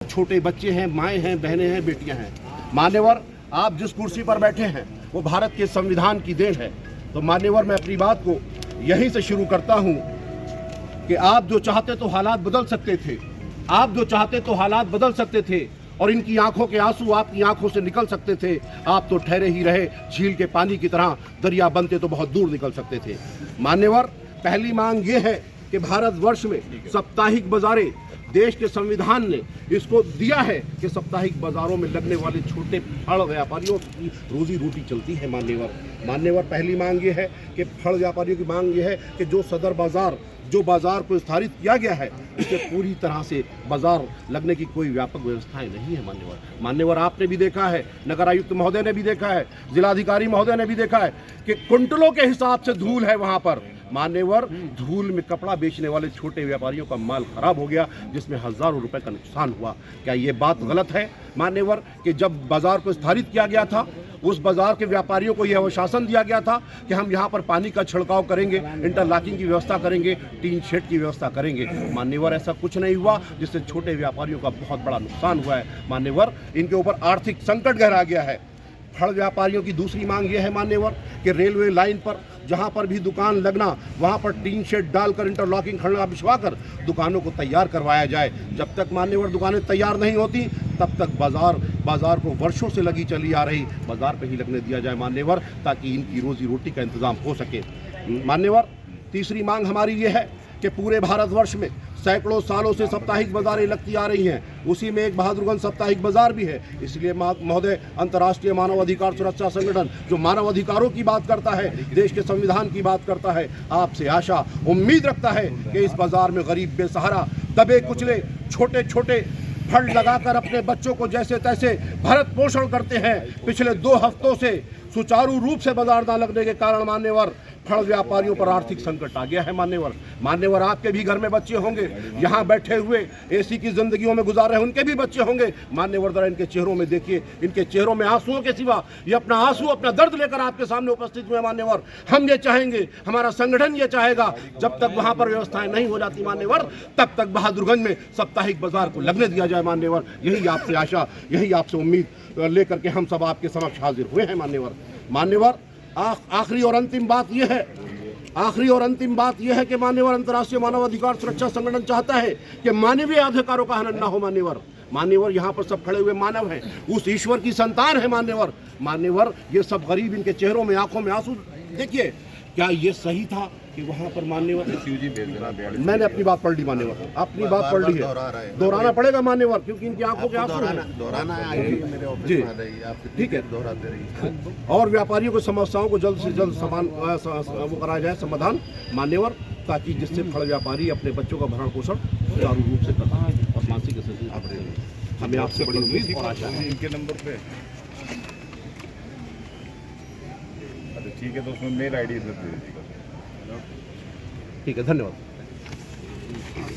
छोटे बच्चे हैं, माएँ हैं, बहनें हैं, बेटियाँ हैं। मान्यवर, आप जिस कुर्सी पर बैठे हैं वो भारत के संविधान की देन है। तो मान्यवर, मैं अपनी बात को यहीं से शुरू करता हूँ कि आप जो चाहते तो हालात बदल सकते थे, आप जो चाहते तो हालात बदल सकते थे और इनकी आंखों के आंसू आपकी आंखों से निकल सकते थे। आप तो ठहरे ही रहे, झील के पानी की तरह, दरिया बनते तो बहुत दूर निकल सकते थे। मान्यवर, पहली मांग ये है कि भारतवर्ष में साप्ताहिक बाजारें, देश के संविधान ने इसको दिया है कि साप्ताहिक बाजारों में लगने वाले छोटे फल व्यापारियों की रोजी रोटी चलती है। मान्यवर, पहली मांग ये है कि फल व्यापारियों की मांग ये है कि जो सदर बाजार, जो बाजार को स्थापित किया गया है, उससे पूरी तरह से बाजार लगने की कोई व्यापक व्यवस्थाएं नहीं है। मान्यवर, आपने भी देखा है, नगर आयुक्त महोदय ने भी देखा है, जिलाधिकारी महोदय ने भी देखा है कि कुंटलों के हिसाब से धूल है वहां पर। मान्यवर, धूल में कपड़ा बेचने वाले छोटे व्यापारियों का माल खराब हो गया, जिसमें हजारों रुपए का नुकसान हुआ। क्या ये बात गलत है मान्यवर कि जब बाजार को स्थापित किया गया था, उस बाजार के व्यापारियों को यह आश्वासन दिया गया था कि हम यहाँ पर पानी का छिड़काव करेंगे, इंटरलॉकिंग की व्यवस्था करेंगे, टीन शेड की व्यवस्था करेंगे। मान्यवर, ऐसा कुछ नहीं हुआ, जिससे छोटे व्यापारियों का बहुत बड़ा नुकसान हुआ है। मान्यवर, इनके ऊपर आर्थिक संकट गहरा गया है। फल व्यापारियों की दूसरी मांग यह है मान्यवर कि रेलवे लाइन पर जहां पर भी दुकान लगना, वहां पर टीन शेड डालकर, इंटरलॉकिंग खड़ा बिछवाकर दुकानों को तैयार करवाया जाए। जब तक मान्यवर दुकानें तैयार नहीं होती, तब तक बाजार को वर्षों से लगी चली आ रही बाजार पे ही लगने दिया जाए मान्यवर, ताकि इनकी रोजी रोटी का इंतजाम हो सके। मान्यवर, तीसरी मांग हमारी ये है कि पूरे भारतवर्ष में सैकड़ों सालों से साप्ताहिक बाजारें लगती आ रही हैं, उसी में एक बहादुरगंज साप्ताहिक बाजार भी है। इसलिए महोदय, अंतर्राष्ट्रीय मानव अधिकार सुरक्षा संगठन जो मानव अधिकारों की बात करता है, देश के संविधान की बात करता है, आपसे आशा उम्मीद रखता है कि इस बाजार में गरीब, बेसहारा, दबे कुचले, छोटे छोटे फंड लगाकर अपने बच्चों को जैसे तैसे भरण पोषण करते हैं। पिछले 2 हफ्तों से सुचारू रूप से बाजार न लगने के कारण मान्यवर, फल व्यापारियों पर आर्थिक संकट आ गया है। मान्यवर, आपके भी घर में बच्चे होंगे, यहाँ बैठे हुए एसी की जिंदगियों में गुजार रहे, उनके भी बच्चे होंगे। मान्यवर, जरा इनके चेहरों में देखिए, इनके चेहरों में आंसुओं के सिवा ये अपना आंसू, अपना दर्द लेकर आपके सामने उपस्थित हुए। मान्यवर, हम ये चाहेंगे, हमारा संगठन ये चाहेगा, जब तक वहाँ पर व्यवस्थाएं नहीं हो जाती मान्यवर, तब तक बहादुरगंज में साप्ताहिक बाजार को लगने दिया जाए। मान्यवर, यही आपसे आशा, यही आपसे उम्मीद लेकर के हम सब आपके समक्ष हाजिर हुए हैं। मान्यवर, आखिरी और अंतिम बात यह है कि मान्यवर, अंतर्राष्ट्रीय मानव अधिकार सुरक्षा संगठन चाहता है कि मानवीय अधिकारों का हनन न हो। मान्यवर, यहाँ पर सब खड़े हुए मानव हैं, उस ईश्वर की संतान है। मान्यवर, ये सब गरीब, इनके चेहरों में, आंखों में आंसू देखिए। क्या ये सही था कि वहाँ पर मान्यवर, मैंने अपनी बात पढ़ ली मान्यवर, अपनी बात पढ़ ली है, दोहराना पड़ेगा मान्यवर, क्योंकि इनकी आंखों के आंसू हैं। जी, ठीक है। और व्यापारियों की समस्याओं को जल्द से जल्द वो कराया जाए समाधान मान्यवर, ताकि जिससे फल व्यापारी अपने बच्चों का भरण पोषण सुचारू रूप से करता है और मानसिक स्थिति। हमें आपसे बड़ी उम्मीद और आशा है। इनके नंबर पे ठीक है, तो उसमें मेल आईडी दे दीजिएगा। ठीक है, धन्यवाद।